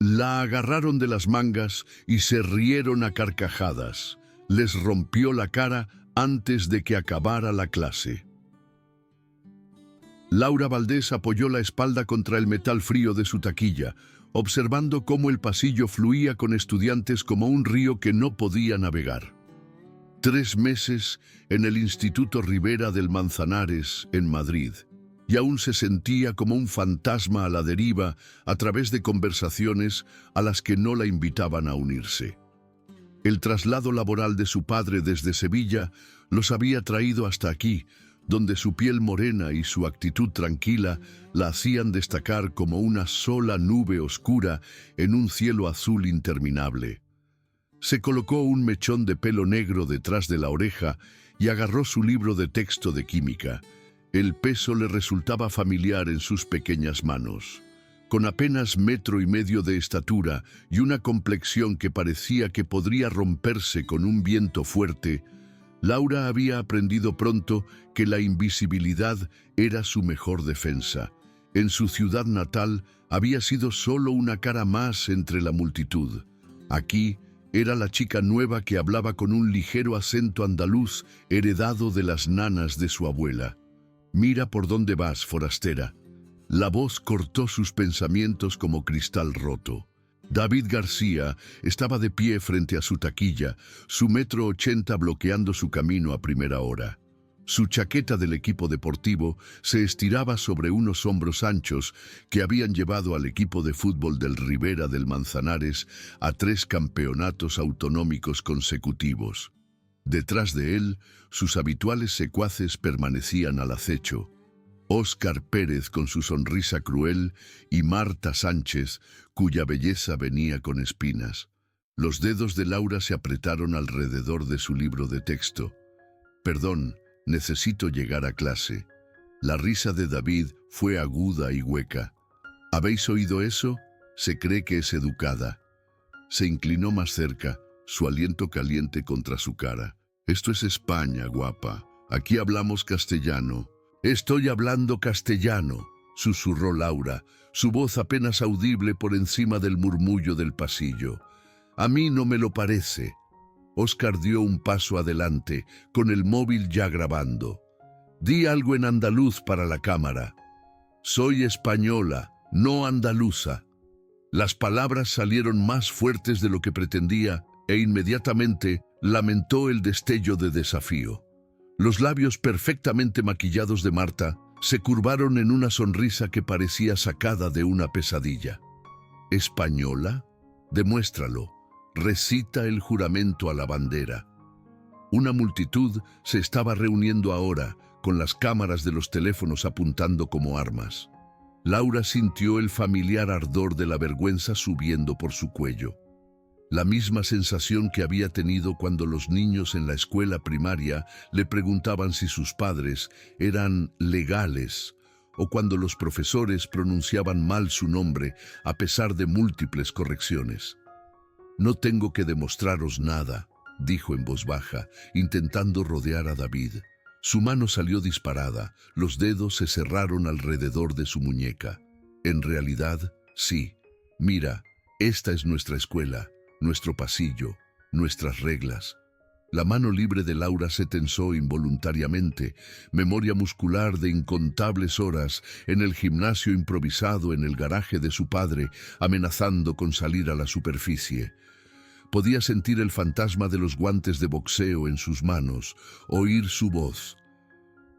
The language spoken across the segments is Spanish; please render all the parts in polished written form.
La agarraron de las mangas y se rieron a carcajadas. Les rompió la cara antes de que acabara la clase. Laura Valdés apoyó la espalda contra el metal frío de su taquilla, observando cómo el pasillo fluía con estudiantes como un río que no podía navegar. 3 meses en el Instituto Rivera del Manzanares, en Madrid, y aún se sentía como un fantasma a la deriva a través de conversaciones a las que no la invitaban a unirse. El traslado laboral de su padre desde Sevilla los había traído hasta aquí, donde su piel morena y su actitud tranquila la hacían destacar como una sola nube oscura en un cielo azul interminable. Se colocó un mechón de pelo negro detrás de la oreja y agarró su libro de texto de química. El peso le resultaba familiar en sus pequeñas manos. Con apenas 1,5 metros de estatura y una complexión que parecía que podría romperse con un viento fuerte, Laura había aprendido pronto que la invisibilidad era su mejor defensa. En su ciudad natal había sido solo una cara más entre la multitud. Aquí era la chica nueva que hablaba con un ligero acento andaluz heredado de las nanas de su abuela. «Mira por dónde vas, forastera». La voz cortó sus pensamientos como cristal roto. David García estaba de pie frente a su taquilla, su 1,80 m bloqueando su camino a primera hora. Su chaqueta del equipo deportivo se estiraba sobre unos hombros anchos que habían llevado al equipo de fútbol del Rivera del Manzanares a 3 campeonatos autonómicos consecutivos. Detrás de él, sus habituales secuaces permanecían al acecho. Óscar Pérez con su sonrisa cruel y Marta Sánchez, cuya belleza venía con espinas. Los dedos de Laura se apretaron alrededor de su libro de texto. «Perdón, necesito llegar a clase». La risa de David fue aguda y hueca. «¿Habéis oído eso? Se cree que es educada». Se inclinó más cerca, su aliento caliente contra su cara. «Esto es España, guapa. Aquí hablamos castellano». «Estoy hablando castellano», susurró Laura, su voz apenas audible por encima del murmullo del pasillo. «A mí no me lo parece». Óscar dio un paso adelante, con el móvil ya grabando. «Di algo en andaluz para la cámara». «Soy española, no andaluza». Las palabras salieron más fuertes de lo que pretendía e inmediatamente lamentó el destello de desafío. Los labios perfectamente maquillados de Marta se curvaron en una sonrisa que parecía sacada de una pesadilla. «¿Española? Demuéstralo. Recita el juramento a la bandera». Una multitud se estaba reuniendo ahora, con las cámaras de los teléfonos apuntando como armas. Laura sintió el familiar ardor de la vergüenza subiendo por su cuello. La misma sensación que había tenido cuando los niños en la escuela primaria le preguntaban si sus padres eran legales o cuando los profesores pronunciaban mal su nombre a pesar de múltiples correcciones. «No tengo que demostraros nada», dijo en voz baja, intentando rodear a David. Su mano salió disparada, los dedos se cerraron alrededor de su muñeca. «En realidad, sí. Mira, esta es nuestra escuela. Nuestro pasillo, nuestras reglas». La mano libre de Laura se tensó involuntariamente, memoria muscular de incontables horas en el gimnasio improvisado en el garaje de su padre, amenazando con salir a la superficie. Podía sentir el fantasma de los guantes de boxeo en sus manos, oír su voz.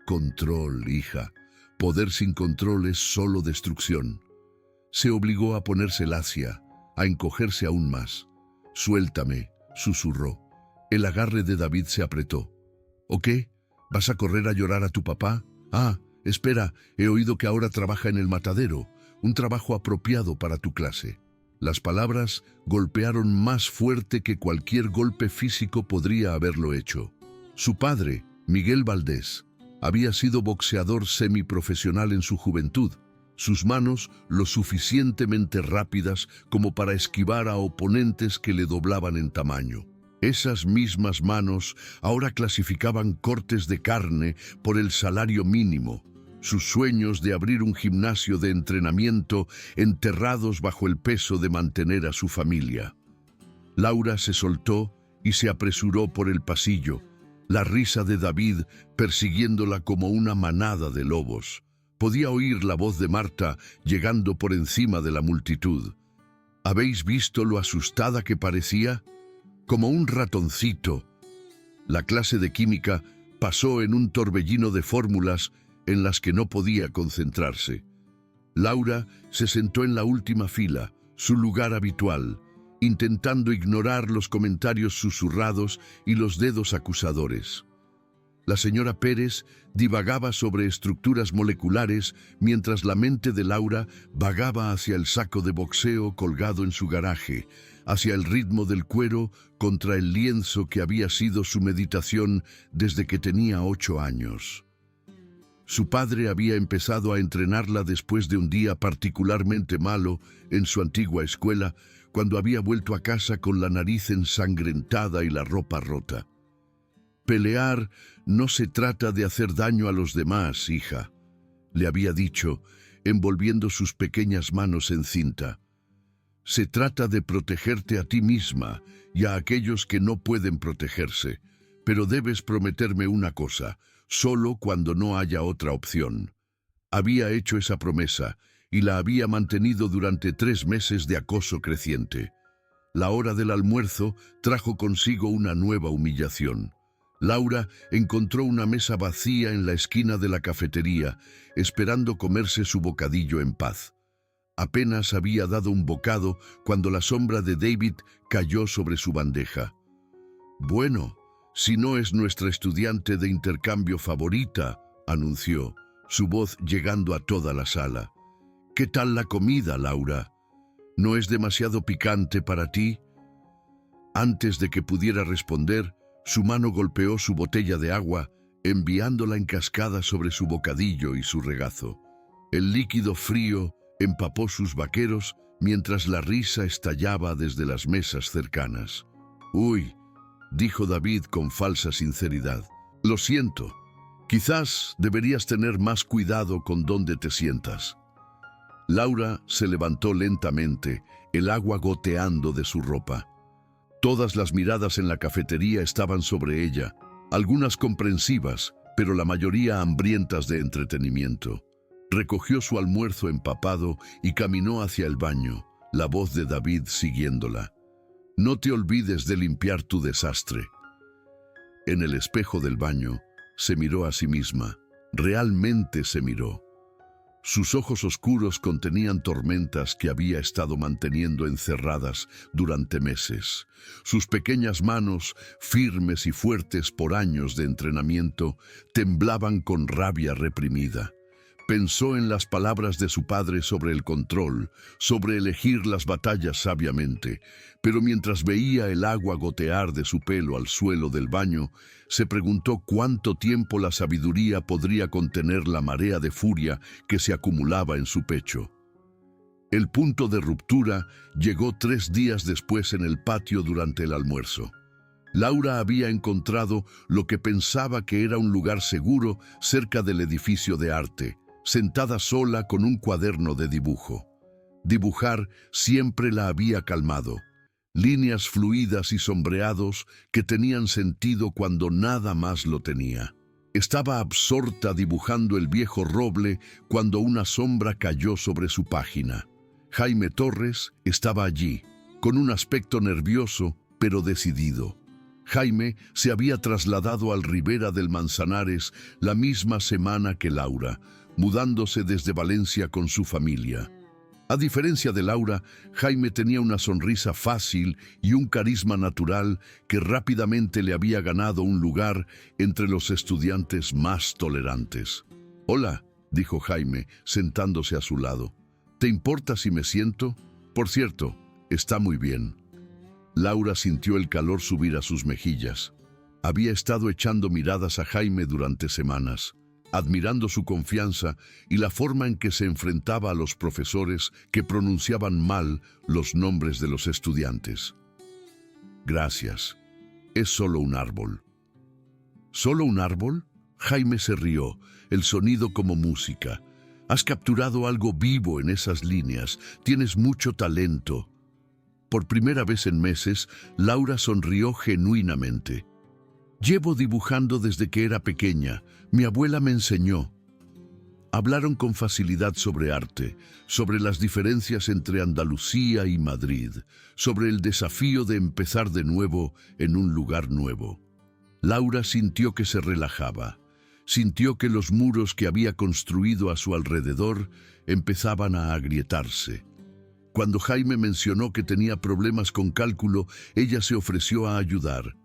«Control, hija. Poder sin control es solo destrucción». Se obligó a ponerse lacia, a encogerse aún más. «Suéltame», susurró. El agarre de David se apretó. «¿O qué? ¿Vas a correr a llorar a tu papá? Ah, espera, he oído que ahora trabaja en el matadero, un trabajo apropiado para tu clase». Las palabras golpearon más fuerte que cualquier golpe físico podría haberlo hecho. Su padre, Miguel Valdés, había sido boxeador semiprofesional en su juventud, sus manos lo suficientemente rápidas como para esquivar a oponentes que le doblaban en tamaño. Esas mismas manos ahora clasificaban cortes de carne por el salario mínimo. sus sueños de abrir un gimnasio de entrenamiento enterrados bajo el peso de mantener a su familia. Laura se soltó y se apresuró por el pasillo, la risa de David persiguiéndola como una manada de lobos. Podía oír la voz de Marta llegando por encima de la multitud. ¿Habéis visto lo asustada que parecía? Como un ratoncito. La clase de química pasó en un torbellino de fórmulas en las que no podía concentrarse. Laura se sentó en la última fila, su lugar habitual, intentando ignorar los comentarios susurrados y los dedos acusadores. La señora Pérez divagaba sobre estructuras moleculares mientras la mente de Laura vagaba hacia el saco de boxeo colgado en su garaje, hacia el ritmo del cuero contra el lienzo que había sido su meditación desde que tenía 8 años. Su padre había empezado a entrenarla después de un día particularmente malo en su antigua escuela, cuando había vuelto a casa con la nariz ensangrentada y la ropa rota. «Pelear no se trata de hacer daño a los demás, hija», le había dicho, envolviendo sus pequeñas manos en cinta. «Se trata de protegerte a ti misma y a aquellos que no pueden protegerse, pero debes prometerme una cosa, solo cuando no haya otra opción». Había hecho esa promesa y la había mantenido durante 3 meses de acoso creciente. La hora del almuerzo trajo consigo una nueva humillación. Laura encontró una mesa vacía en la esquina de la cafetería, esperando comerse su bocadillo en paz. Apenas había dado un bocado cuando la sombra de David cayó sobre su bandeja. «Bueno, si no es nuestra estudiante de intercambio favorita», anunció, su voz llegando a toda la sala. «¿Qué tal la comida, Laura? ¿No es demasiado picante para ti?» Antes de que pudiera responder, su mano golpeó su botella de agua, enviándola en cascada sobre su bocadillo y su regazo. El líquido frío empapó sus vaqueros mientras la risa estallaba desde las mesas cercanas. «Uy», dijo David con falsa sinceridad. «Lo siento. Quizás deberías tener más cuidado con dónde te sientas». Laura se levantó lentamente, el agua goteando de su ropa. Todas las miradas en la cafetería estaban sobre ella, algunas comprensivas, pero la mayoría hambrientas de entretenimiento. Recogió su almuerzo empapado y caminó hacia el baño, la voz de David siguiéndola. «No te olvides de limpiar tu desastre». En el espejo del baño se miró a sí misma. Realmente se miró. Sus ojos oscuros contenían tormentas que había estado manteniendo encerradas durante meses. Sus pequeñas manos, firmes y fuertes por años de entrenamiento, temblaban con rabia reprimida. Pensó en las palabras de su padre sobre el control, sobre elegir las batallas sabiamente, pero mientras veía el agua gotear de su pelo al suelo del baño, se preguntó cuánto tiempo la sabiduría podría contener la marea de furia que se acumulaba en su pecho. El punto de ruptura llegó 3 días después en el patio durante el almuerzo. Laura había encontrado lo que pensaba que era un lugar seguro cerca del edificio de arte, sentada sola con un cuaderno de dibujo. Dibujar siempre la había calmado. Líneas fluidas y sombreados que tenían sentido cuando nada más lo tenía. Estaba absorta dibujando el viejo roble cuando una sombra cayó sobre su página. Jaime Torres estaba allí, con un aspecto nervioso pero decidido. Jaime se había trasladado al Ribera del Manzanares la misma semana que Laura, mudándose desde Valencia con su familia. A diferencia de Laura, Jaime tenía una sonrisa fácil y un carisma natural que rápidamente le había ganado un lugar entre los estudiantes más tolerantes. «Hola», dijo Jaime, sentándose a su lado. «¿Te importa si me siento? Por cierto, está muy bien». Laura sintió el calor subir a sus mejillas. Había estado echando miradas a Jaime durante semanas, admirando su confianza y la forma en que se enfrentaba a los profesores que pronunciaban mal los nombres de los estudiantes. «Gracias. Es solo un árbol». «¿Solo un árbol?», Jaime se rió, el sonido como música. Has capturado algo vivo en esas líneas. Tienes mucho talento. Por primera vez en meses, Laura sonrió genuinamente. Llevo dibujando desde que era pequeña. Mi abuela me enseñó. Hablaron con facilidad sobre arte, sobre las diferencias entre Andalucía y Madrid, sobre el desafío de empezar de nuevo en un lugar nuevo. Laura sintió que se relajaba. Sintió que los muros que había construido a su alrededor empezaban a agrietarse. Cuando Jaime mencionó que tenía problemas con cálculo, ella se ofreció a ayudar.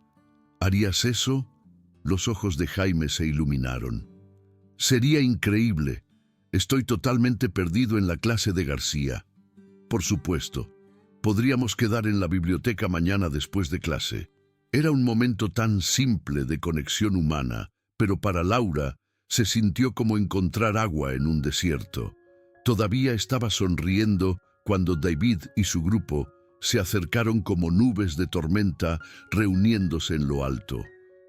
¿Harías eso? Los ojos de Jaime se iluminaron. Sería increíble. Estoy totalmente perdido en la clase de García. Por supuesto. Podríamos quedar en la biblioteca mañana después de clase. Era un momento tan simple de conexión humana, pero para Laura se sintió como encontrar agua en un desierto. Todavía estaba sonriendo cuando David y su grupo se acercaron como nubes de tormenta reuniéndose en lo alto.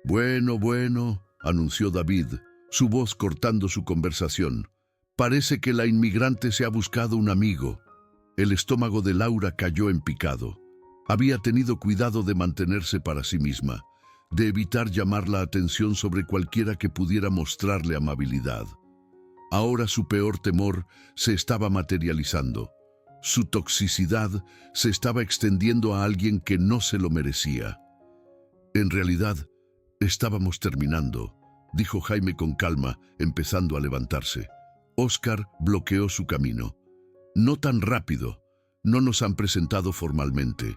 Bueno, anunció David, su voz cortando su conversación. Parece que la inmigrante se ha buscado un amigo. El estómago de Laura cayó en picado. Había tenido cuidado de mantenerse para sí misma, de evitar llamar la atención sobre cualquiera que pudiera mostrarle amabilidad. Ahora su peor temor se estaba materializando. Su toxicidad se estaba extendiendo a alguien que no se lo merecía. En realidad, estábamos terminando, dijo Jaime con calma, empezando a levantarse. Óscar bloqueó su camino. No tan rápido, no nos han presentado formalmente.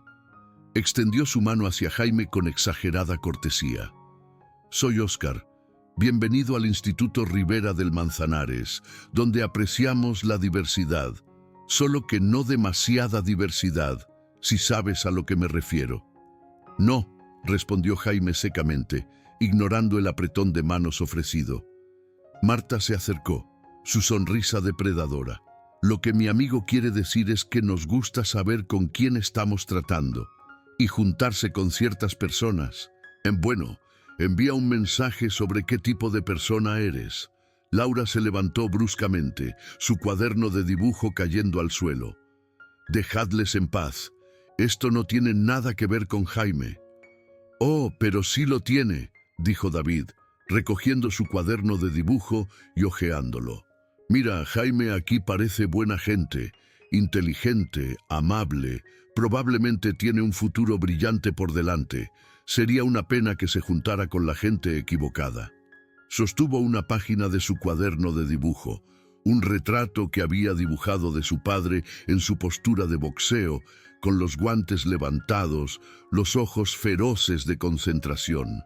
Extendió su mano hacia Jaime con exagerada cortesía. Soy Óscar. Bienvenido al Instituto Rivera del Manzanares, donde apreciamos la diversidad, solo que no demasiada diversidad, si sabes a lo que me refiero. No, respondió Jaime secamente, ignorando el apretón de manos ofrecido. Marta se acercó, su sonrisa depredadora. Lo que mi amigo quiere decir es que nos gusta saber con quién estamos tratando y juntarse con ciertas personas. Bueno, envía un mensaje sobre qué tipo de persona eres. Laura se levantó bruscamente, su cuaderno de dibujo cayendo al suelo. Dejadles en paz. Esto no tiene nada que ver con Jaime. Oh, pero sí lo tiene, dijo David, recogiendo su cuaderno de dibujo y hojeándolo. Mira, Jaime aquí parece buena gente, inteligente, amable, probablemente tiene un futuro brillante por delante. Sería una pena que se juntara con la gente equivocada. Sostuvo una página de su cuaderno de dibujo, un retrato que había dibujado de su padre en su postura de boxeo, con los guantes levantados, los ojos feroces de concentración.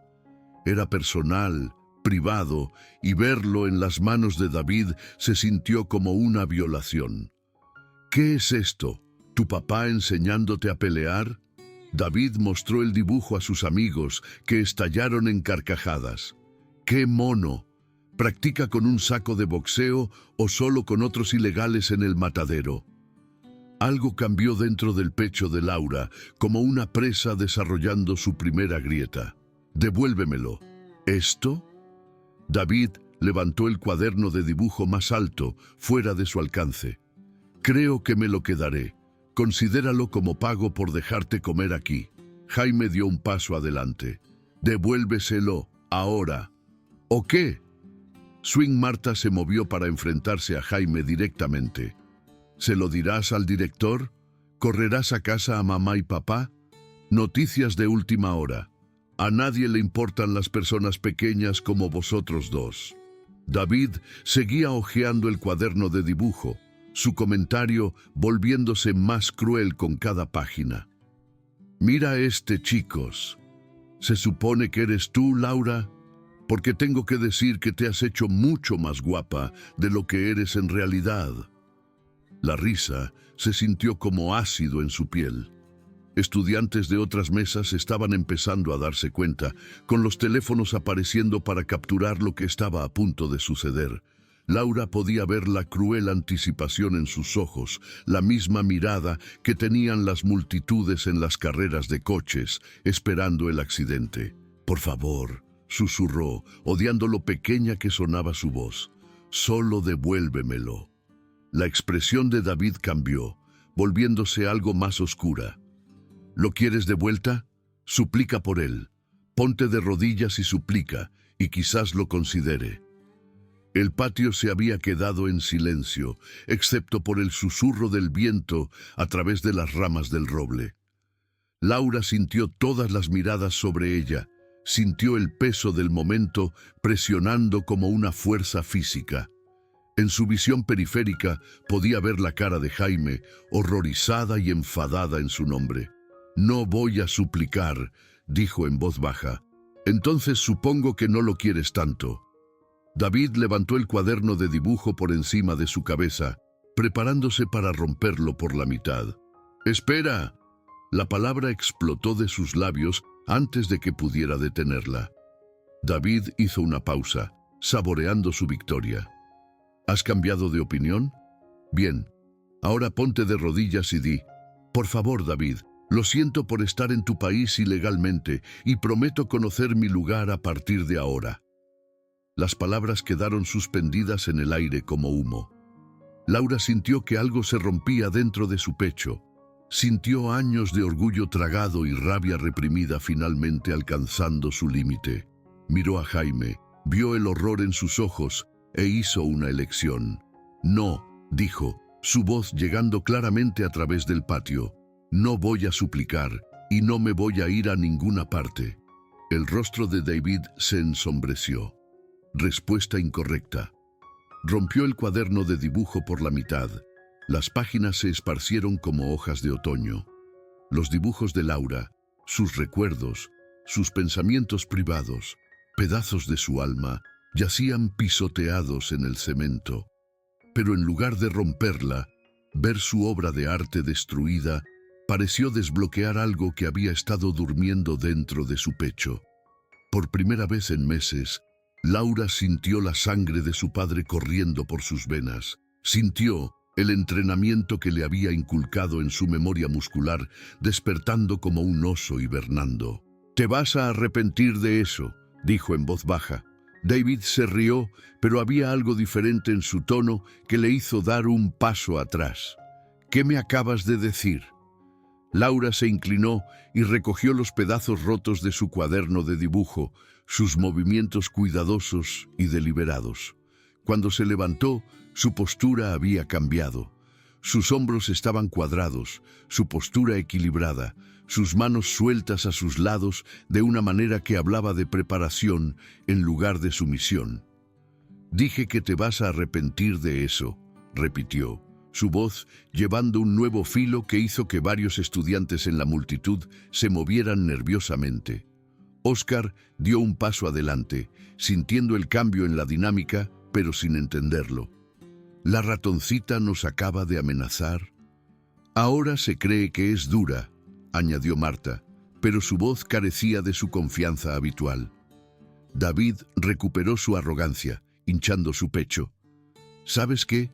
Era personal, privado, y verlo en las manos de David se sintió como una violación. ¿Qué es esto? ¿Tu papá enseñándote a pelear? David mostró el dibujo a sus amigos, que estallaron en carcajadas. ¡Qué mono! ¿Practica con un saco de boxeo o solo con otros ilegales en el matadero? Algo cambió dentro del pecho de Laura, como una presa desarrollando su primera grieta. «Devuélvemelo». ¿Esto? David levantó el cuaderno de dibujo más alto, fuera de su alcance. «Creo que me lo quedaré. Considéralo como pago por dejarte comer aquí». Jaime dio un paso adelante. «Devuélveselo, ahora». ¿O qué? Swing Marta se movió para enfrentarse a Jaime directamente. ¿Se lo dirás al director? ¿Correrás a casa a mamá y papá? Noticias de última hora. A nadie le importan las personas pequeñas como vosotros dos. David seguía hojeando el cuaderno de dibujo, su comentario volviéndose más cruel con cada página. «Mira chicos. ¿Se supone que eres tú, Laura? Porque tengo que decir que te has hecho mucho más guapa de lo que eres en realidad». La risa se sintió como ácido en su piel. Estudiantes de otras mesas estaban empezando a darse cuenta, con los teléfonos apareciendo para capturar lo que estaba a punto de suceder. Laura podía ver la cruel anticipación en sus ojos, la misma mirada que tenían las multitudes en las carreras de coches, esperando el accidente. «Por favor», susurró, odiando lo pequeña que sonaba su voz. «Solo devuélvemelo». La expresión de David cambió, volviéndose algo más oscura. «¿Lo quieres de vuelta? Suplica por él. Ponte de rodillas y suplica, y quizás lo considere». El patio se había quedado en silencio, excepto por el susurro del viento a través de las ramas del roble. Laura sintió todas las miradas sobre ella, sintió el peso del momento presionando como una fuerza física. En su visión periférica podía ver la cara de Jaime, horrorizada y enfadada en su nombre. «No voy a suplicar», dijo en voz baja. «Entonces supongo que no lo quieres tanto». David levantó el cuaderno de dibujo por encima de su cabeza, preparándose para romperlo por la mitad. «¡Espera!». La palabra explotó de sus labios antes de que pudiera detenerla. David hizo una pausa, saboreando su victoria. «¿Has cambiado de opinión? Bien. Ahora ponte de rodillas y di: por favor, David, lo siento por estar en tu país ilegalmente y prometo conocer mi lugar a partir de ahora». Las palabras quedaron suspendidas en el aire como humo. Laura sintió que algo se rompía dentro de su pecho. Sintió años de orgullo tragado y rabia reprimida finalmente alcanzando su límite. Miró a Jaime, vio el horror en sus ojos e hizo una elección. «No», dijo, su voz llegando claramente a través del patio. «No voy a suplicar y no me voy a ir a ninguna parte». El rostro de David se ensombreció. Respuesta incorrecta. Rompió el cuaderno de dibujo por la mitad. Las páginas se esparcieron como hojas de otoño. Los dibujos de Laura, sus recuerdos, sus pensamientos privados, pedazos de su alma, yacían pisoteados en el cemento. Pero en lugar de romperla, ver su obra de arte destruida pareció desbloquear algo que había estado durmiendo dentro de su pecho. Por primera vez en meses, Laura sintió la sangre de su padre corriendo por sus venas. Sintió el entrenamiento que le había inculcado en su memoria muscular, despertando como un oso hibernando. «Te vas a arrepentir de eso», dijo en voz baja. David se rió, pero había algo diferente en su tono que le hizo dar un paso atrás. «¿Qué me acabas de decir?». Laura se inclinó y recogió los pedazos rotos de su cuaderno de dibujo, sus movimientos cuidadosos y deliberados. Cuando se levantó, su postura había cambiado. Sus hombros estaban cuadrados, su postura equilibrada, sus manos sueltas a sus lados de una manera que hablaba de preparación en lugar de sumisión. «Dije que te vas a arrepentir de eso», repitió, su voz llevando un nuevo filo que hizo que varios estudiantes en la multitud se movieran nerviosamente. Óscar dio un paso adelante, sintiendo el cambio en la dinámica, pero sin entenderlo. «¿La ratoncita nos acaba de amenazar?». «Ahora se cree que es dura», añadió Marta, pero su voz carecía de su confianza habitual. David recuperó su arrogancia, hinchando su pecho. «¿Sabes qué?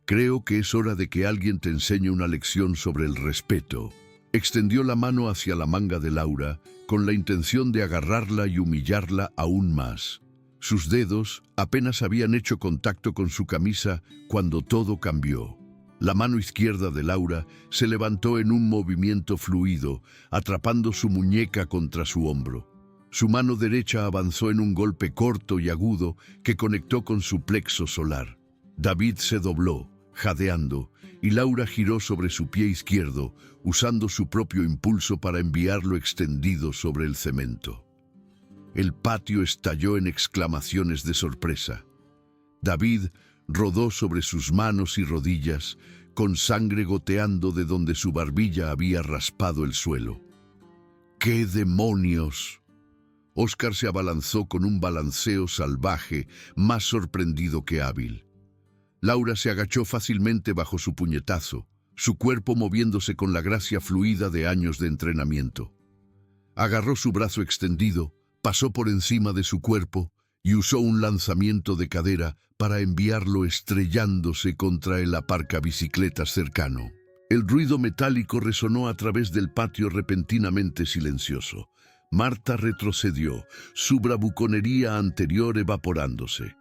Creo que es hora de que alguien te enseñe una lección sobre el respeto». Extendió la mano hacia la manga de Laura, con la intención de agarrarla y humillarla aún más. Sus dedos apenas habían hecho contacto con su camisa cuando todo cambió. La mano izquierda de Laura se levantó en un movimiento fluido, atrapando su muñeca contra su hombro. Su mano derecha avanzó en un golpe corto y agudo que conectó con su plexo solar. David se dobló, jadeando, y Laura giró sobre su pie izquierdo, usando su propio impulso para enviarlo extendido sobre el cemento. El patio estalló en exclamaciones de sorpresa. David rodó sobre sus manos y rodillas, con sangre goteando de donde su barbilla había raspado el suelo. ¡Qué demonios! Óscar se abalanzó con un balanceo salvaje, más sorprendido que hábil. Laura se agachó fácilmente bajo su puñetazo, su cuerpo moviéndose con la gracia fluida de años de entrenamiento. Agarró su brazo extendido, pasó por encima de su cuerpo y usó un lanzamiento de cadera para enviarlo estrellándose contra el aparcabicicletas cercano. El ruido metálico resonó a través del patio repentinamente silencioso. Marta retrocedió, su bravuconería anterior evaporándose.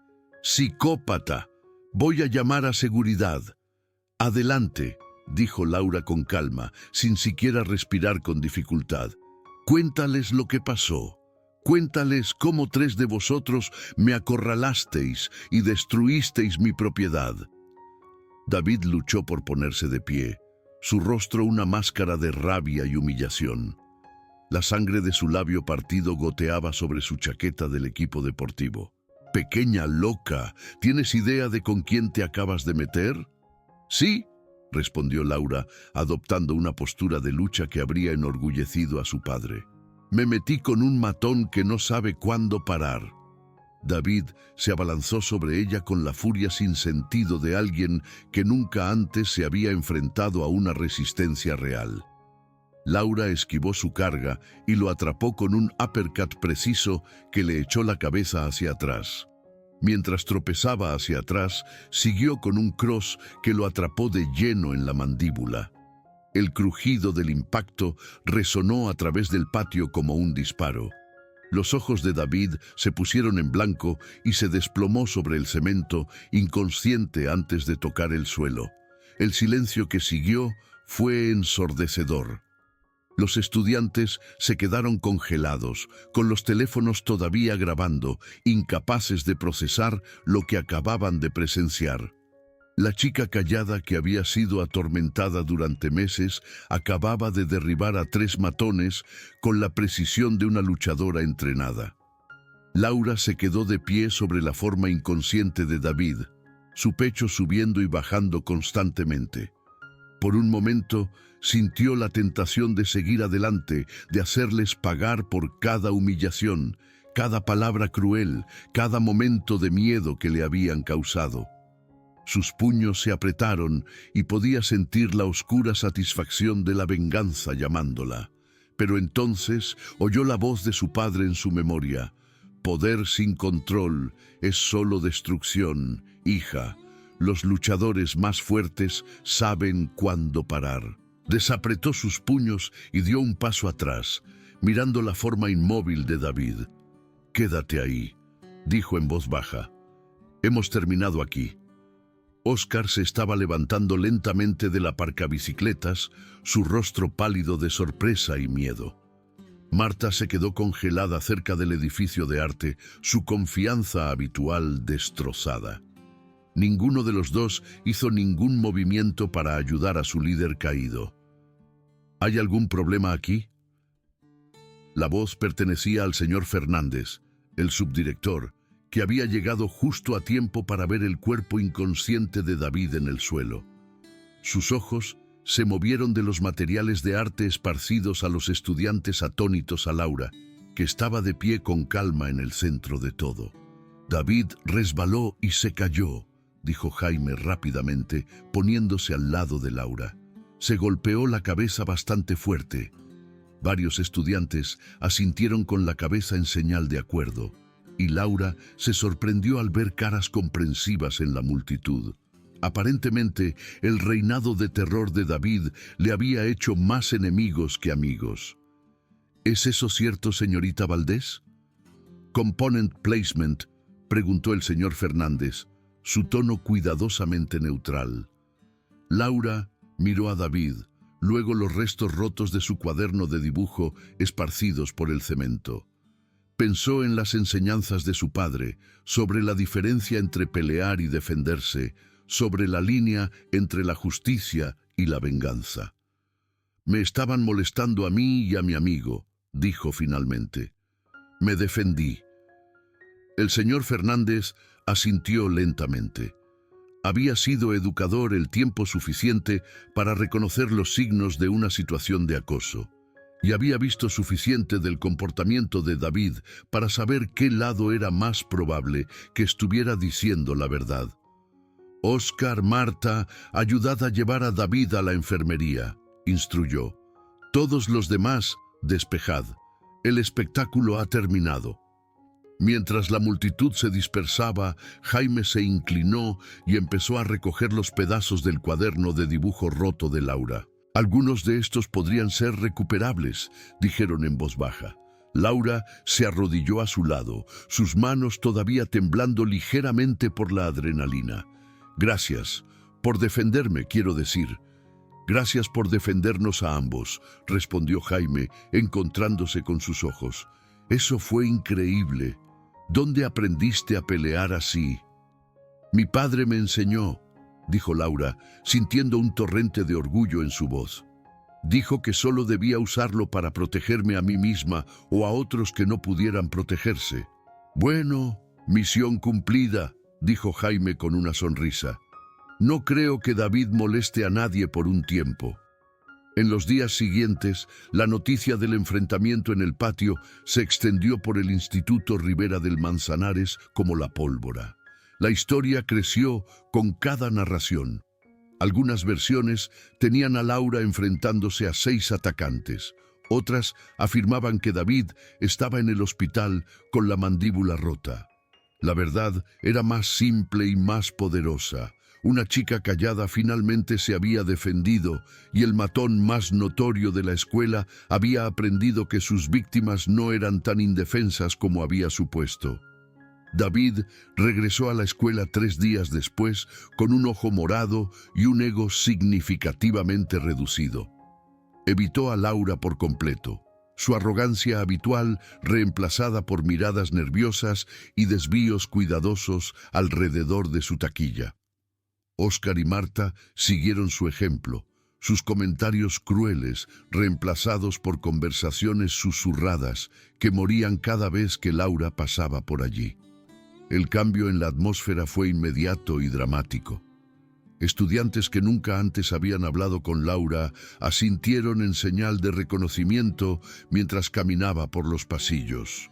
«¡Psicópata! Voy a llamar a seguridad». «Adelante», dijo Laura con calma, sin siquiera respirar con dificultad. «Cuéntales lo que pasó. Cuéntales cómo 3 de vosotros me acorralasteis y destruisteis mi propiedad». David luchó por ponerse de pie, su rostro una máscara de rabia y humillación. La sangre de su labio partido goteaba sobre su chaqueta del equipo deportivo. «Pequeña loca, ¿tienes idea de con quién te acabas de meter?» «Sí», respondió Laura, adoptando una postura de lucha que habría enorgullecido a su padre. «Me metí con un matón que no sabe cuándo parar». David se abalanzó sobre ella con la furia sin sentido de alguien que nunca antes se había enfrentado a una resistencia real. Laura esquivó su carga y lo atrapó con un uppercut preciso que le echó la cabeza hacia atrás. Mientras tropezaba hacia atrás, siguió con un cross que lo atrapó de lleno en la mandíbula. El crujido del impacto resonó a través del patio como un disparo. Los ojos de David se pusieron en blanco y se desplomó sobre el cemento, inconsciente antes de tocar el suelo. El silencio que siguió fue ensordecedor. Los estudiantes se quedaron congelados, con los teléfonos todavía grabando, incapaces de procesar lo que acababan de presenciar. La chica callada que había sido atormentada durante meses acababa de derribar a 3 matones con la precisión de una luchadora entrenada. Laura se quedó de pie sobre la forma inconsciente de David, su pecho subiendo y bajando constantemente. Por un momento sintió la tentación de seguir adelante, de hacerles pagar por cada humillación, cada palabra cruel, cada momento de miedo que le habían causado. Sus puños se apretaron y podía sentir la oscura satisfacción de la venganza llamándola. Pero entonces oyó la voz de su padre en su memoria. «Poder sin control es solo destrucción, hija. Los luchadores más fuertes saben cuándo parar». Desapretó sus puños y dio un paso atrás, mirando la forma inmóvil de David. «Quédate ahí», dijo en voz baja. «Hemos terminado aquí». Oscar se estaba levantando lentamente del aparcabicicletas, su rostro pálido de sorpresa y miedo. Marta se quedó congelada cerca del edificio de arte, su confianza habitual destrozada. Ninguno de los dos hizo ningún movimiento para ayudar a su líder caído. ¿Hay algún problema aquí? La voz pertenecía al señor Fernández, el subdirector, que había llegado justo a tiempo para ver el cuerpo inconsciente de David en el suelo. Sus ojos se movieron de los materiales de arte esparcidos a los estudiantes atónitos a Laura, que estaba de pie con calma en el centro de todo. «David resbaló y se cayó», dijo Jaime rápidamente, poniéndose al lado de Laura. «Se golpeó la cabeza bastante fuerte». Varios estudiantes asintieron con la cabeza en señal de acuerdo, y Laura se sorprendió al ver caras comprensivas en la multitud. Aparentemente, el reinado de terror de David le había hecho más enemigos que amigos. ¿Es eso cierto, señorita Valdés? «Component placement», preguntó el señor Fernández, su tono cuidadosamente neutral. Laura miró a David, luego los restos rotos de su cuaderno de dibujo esparcidos por el cemento. Pensó en las enseñanzas de su padre, sobre la diferencia entre pelear y defenderse, sobre la línea entre la justicia y la venganza. «Me estaban molestando a mí y a mi amigo», dijo finalmente. «Me defendí». El señor Fernández asintió lentamente. Había sido educador el tiempo suficiente para reconocer los signos de una situación de acoso, y había visto suficiente del comportamiento de David para saber qué lado era más probable que estuviera diciendo la verdad. «Oscar, Marta, ayudad a llevar a David a la enfermería», instruyó. «Todos los demás, despejad. El espectáculo ha terminado». Mientras la multitud se dispersaba, Jaime se inclinó y empezó a recoger los pedazos del cuaderno de dibujo roto de Laura. «Algunos de estos podrían ser recuperables», dijeron en voz baja. Laura se arrodilló a su lado, sus manos todavía temblando ligeramente por la adrenalina. Gracias por defenderme, quiero decir. Gracias por defendernos a ambos, respondió Jaime, encontrándose con sus ojos. Eso fue increíble. ¿Dónde aprendiste a pelear así? Mi padre me enseñó, dijo Laura, sintiendo un torrente de orgullo en su voz. Dijo que solo debía usarlo para protegerme a mí misma o a otros que no pudieran protegerse. Bueno, misión cumplida, dijo Jaime con una sonrisa. No creo que David moleste a nadie por un tiempo. En los días siguientes, la noticia del enfrentamiento en el patio se extendió por el Instituto Rivera del Manzanares como la pólvora. La historia creció con cada narración. Algunas versiones tenían a Laura enfrentándose a 6 atacantes. Otras afirmaban que David estaba en el hospital con la mandíbula rota. La verdad era más simple y más poderosa. Una chica callada finalmente se había defendido y el matón más notorio de la escuela había aprendido que sus víctimas no eran tan indefensas como había supuesto. David regresó a la escuela 3 días después con un ojo morado y un ego significativamente reducido. Evitó a Laura por completo. Su arrogancia habitual reemplazada por miradas nerviosas y desvíos cuidadosos alrededor de su taquilla. Óscar y Marta siguieron su ejemplo, sus comentarios crueles reemplazados por conversaciones susurradas que morían cada vez que Laura pasaba por allí. El cambio en la atmósfera fue inmediato y dramático. Estudiantes que nunca antes habían hablado con Laura asintieron en señal de reconocimiento mientras caminaba por los pasillos.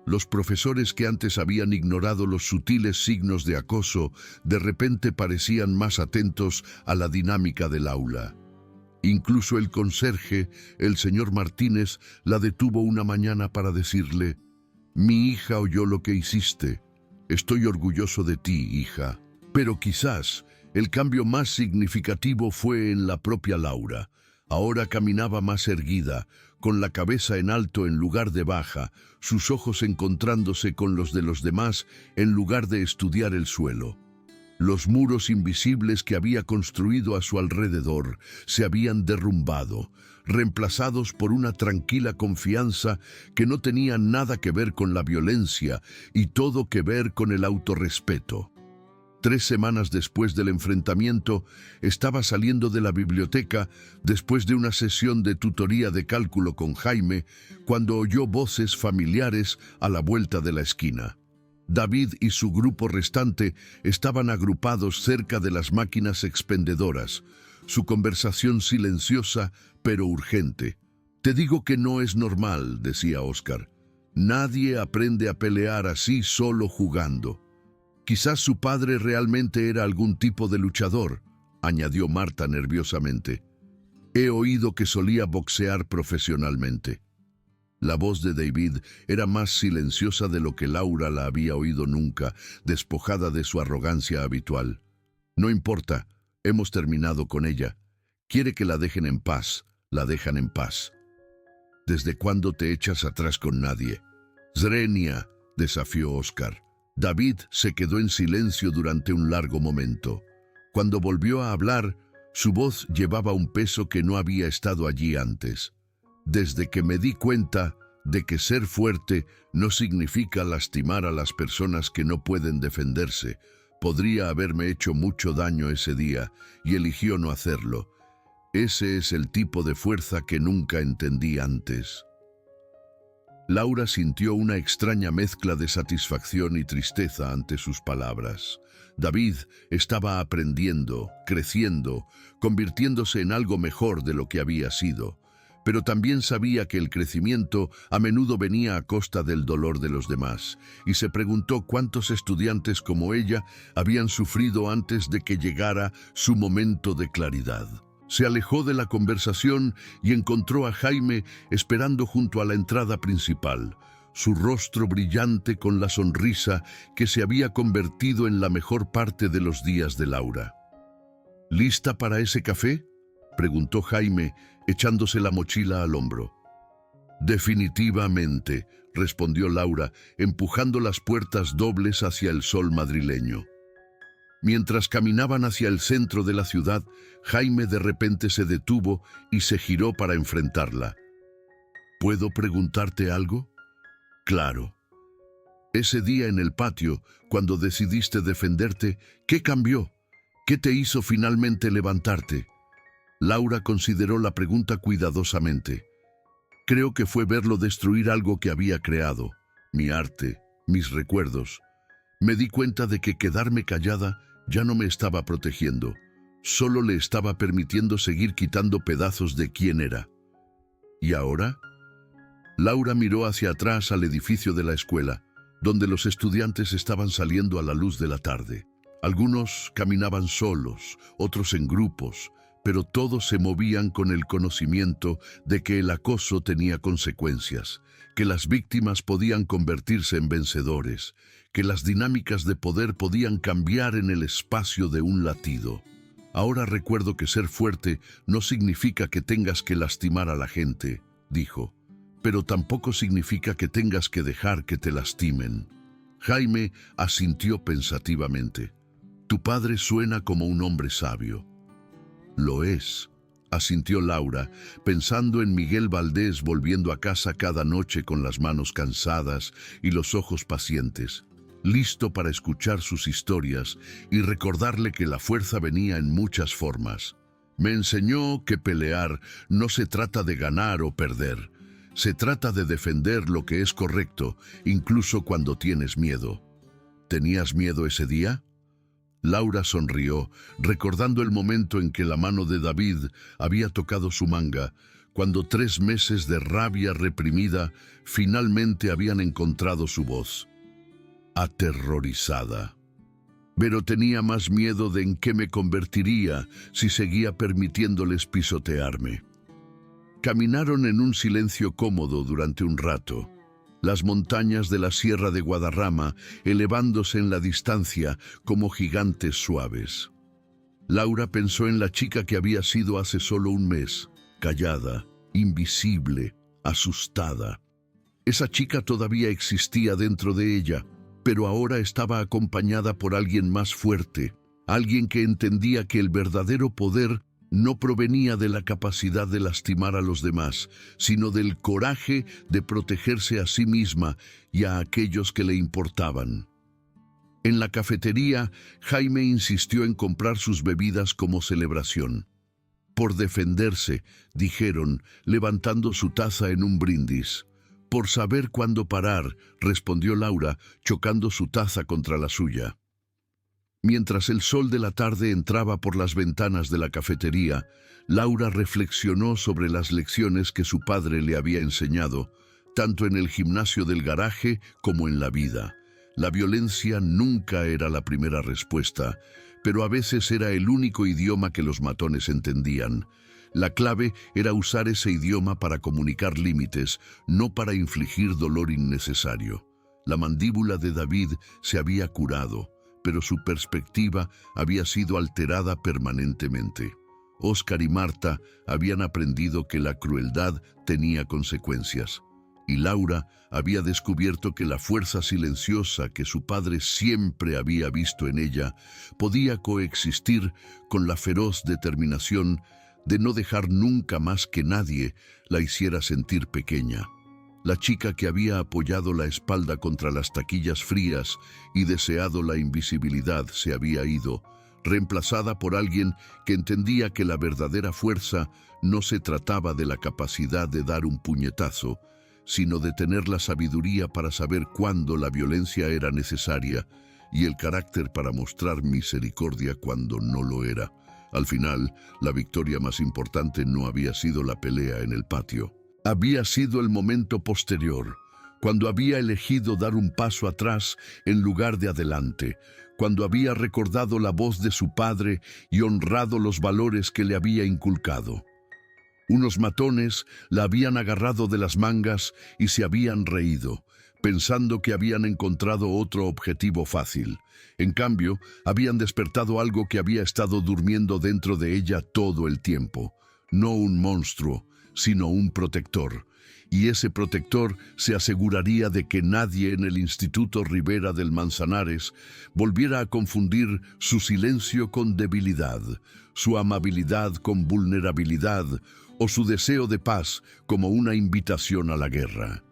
Los profesores que antes habían ignorado los sutiles signos de acoso de repente parecían más atentos a la dinámica del aula. Incluso el conserje, el señor Martínez, la detuvo una mañana para decirle: «Mi hija oyó lo que hiciste. Estoy orgulloso de ti, hija». Pero quizás el cambio más significativo fue en la propia Laura. Ahora caminaba más erguida, con la cabeza en alto en lugar de baja, sus ojos encontrándose con los de los demás en lugar de estudiar el suelo. Los muros invisibles que había construido a su alrededor se habían derrumbado, reemplazados por una tranquila confianza que no tenía nada que ver con la violencia y todo que ver con el autorrespeto. 3 semanas después del enfrentamiento, estaba saliendo de la biblioteca después de una sesión de tutoría de cálculo con Jaime, cuando oyó voces familiares a la vuelta de la esquina. David y su grupo restante estaban agrupados cerca de las máquinas expendedoras, su conversación silenciosa pero urgente. «Te digo que no es normal», decía Óscar. «Nadie aprende a pelear así solo jugando». «Quizás su padre realmente era algún tipo de luchador», añadió Marta nerviosamente. «He oído que solía boxear profesionalmente». La voz de David era más silenciosa de lo que Laura la había oído nunca, despojada de su arrogancia habitual. «No importa, hemos terminado con ella. Quiere que la dejen en paz, la dejan en paz». «¿Desde cuándo te echas atrás con nadie?» «Zrenia», desafió Óscar. David se quedó en silencio durante un largo momento. Cuando volvió a hablar, su voz llevaba un peso que no había estado allí antes. «Desde que me di cuenta de que ser fuerte no significa lastimar a las personas que no pueden defenderse, podría haberme hecho mucho daño ese día y eligió no hacerlo. Ese es el tipo de fuerza que nunca entendí antes». Laura sintió una extraña mezcla de satisfacción y tristeza ante sus palabras. David estaba aprendiendo, creciendo, convirtiéndose en algo mejor de lo que había sido, pero también sabía que el crecimiento a menudo venía a costa del dolor de los demás, y se preguntó cuántos estudiantes como ella habían sufrido antes de que llegara su momento de claridad. Se alejó de la conversación y encontró a Jaime esperando junto a la entrada principal, su rostro brillante con la sonrisa que se había convertido en la mejor parte de los días de Laura. «¿Lista para ese café?», preguntó Jaime, echándose la mochila al hombro. Definitivamente, respondió Laura, empujando las puertas dobles hacia el sol madrileño. Mientras caminaban hacia el centro de la ciudad, Jaime de repente se detuvo y se giró para enfrentarla. ¿Puedo preguntarte algo? Claro. Ese día en el patio, cuando decidiste defenderte, ¿qué cambió? ¿Qué te hizo finalmente levantarte? Laura consideró la pregunta cuidadosamente. Creo que fue verlo destruir algo que había creado, mi arte, mis recuerdos. Me di cuenta de que quedarme callada ya no me estaba protegiendo, solo le estaba permitiendo seguir quitando pedazos de quién era. ¿Y ahora? Laura miró hacia atrás al edificio de la escuela, donde los estudiantes estaban saliendo a la luz de la tarde. Algunos caminaban solos, otros en grupos, pero todos se movían con el conocimiento de que el acoso tenía consecuencias, que las víctimas podían convertirse en vencedores, que las dinámicas de poder podían cambiar en el espacio de un latido. Ahora recuerdo que ser fuerte no significa que tengas que lastimar a la gente, dijo, pero tampoco significa que tengas que dejar que te lastimen. Jaime asintió pensativamente. Tu padre suena como un hombre sabio. Lo es, asintió Laura, pensando en Miguel Valdés volviendo a casa cada noche con las manos cansadas y los ojos pacientes, listo para escuchar sus historias y recordarle que la fuerza venía en muchas formas. Me enseñó que pelear no se trata de ganar o perder, se trata de defender lo que es correcto, incluso cuando tienes miedo. ¿Tenías miedo ese día? Laura sonrió, recordando el momento en que la mano de David había tocado su manga, cuando 3 meses de rabia reprimida finalmente habían encontrado su voz. Aterrorizada. Pero tenía más miedo de en qué me convertiría si seguía permitiéndoles pisotearme. Caminaron en un silencio cómodo durante un rato. Las montañas de la Sierra de Guadarrama elevándose en la distancia como gigantes suaves. Laura pensó en la chica que había sido hace solo un mes, callada, invisible, asustada. Esa chica todavía existía dentro de ella, pero ahora estaba acompañada por alguien más fuerte, alguien que entendía que el verdadero poder no provenía de la capacidad de lastimar a los demás, sino del coraje de protegerse a sí misma y a aquellos que le importaban. En la cafetería, Jaime insistió en comprar sus bebidas como celebración. Por defenderse, dijeron, levantando su taza en un brindis. Por saber cuándo parar, respondió Laura, chocando su taza contra la suya. Mientras el sol de la tarde entraba por las ventanas de la cafetería, Laura reflexionó sobre las lecciones que su padre le había enseñado, tanto en el gimnasio del garaje como en la vida. La violencia nunca era la primera respuesta, pero a veces era el único idioma que los matones entendían. La clave era usar ese idioma para comunicar límites, no para infligir dolor innecesario. La mandíbula de David se había curado, pero su perspectiva había sido alterada permanentemente. Óscar y Marta habían aprendido que la crueldad tenía consecuencias, y Laura había descubierto que la fuerza silenciosa que su padre siempre había visto en ella podía coexistir con la feroz determinación de no dejar nunca más que nadie la hiciera sentir pequeña. La chica que había apoyado la espalda contra las taquillas frías y deseado la invisibilidad se había ido, reemplazada por alguien que entendía que la verdadera fuerza no se trataba de la capacidad de dar un puñetazo, sino de tener la sabiduría para saber cuándo la violencia era necesaria y el carácter para mostrar misericordia cuando no lo era. Al final, la victoria más importante no había sido la pelea en el patio. Había sido el momento posterior, cuando había elegido dar un paso atrás en lugar de adelante, cuando había recordado la voz de su padre y honrado los valores que le había inculcado. Unos matones la habían agarrado de las mangas y se habían reído, pensando que habían encontrado otro objetivo fácil. En cambio, habían despertado algo que había estado durmiendo dentro de ella todo el tiempo. No un monstruo, sino un protector. Y ese protector se aseguraría de que nadie en el Instituto Rivera del Manzanares volviera a confundir su silencio con debilidad, su amabilidad con vulnerabilidad o su deseo de paz como una invitación a la guerra.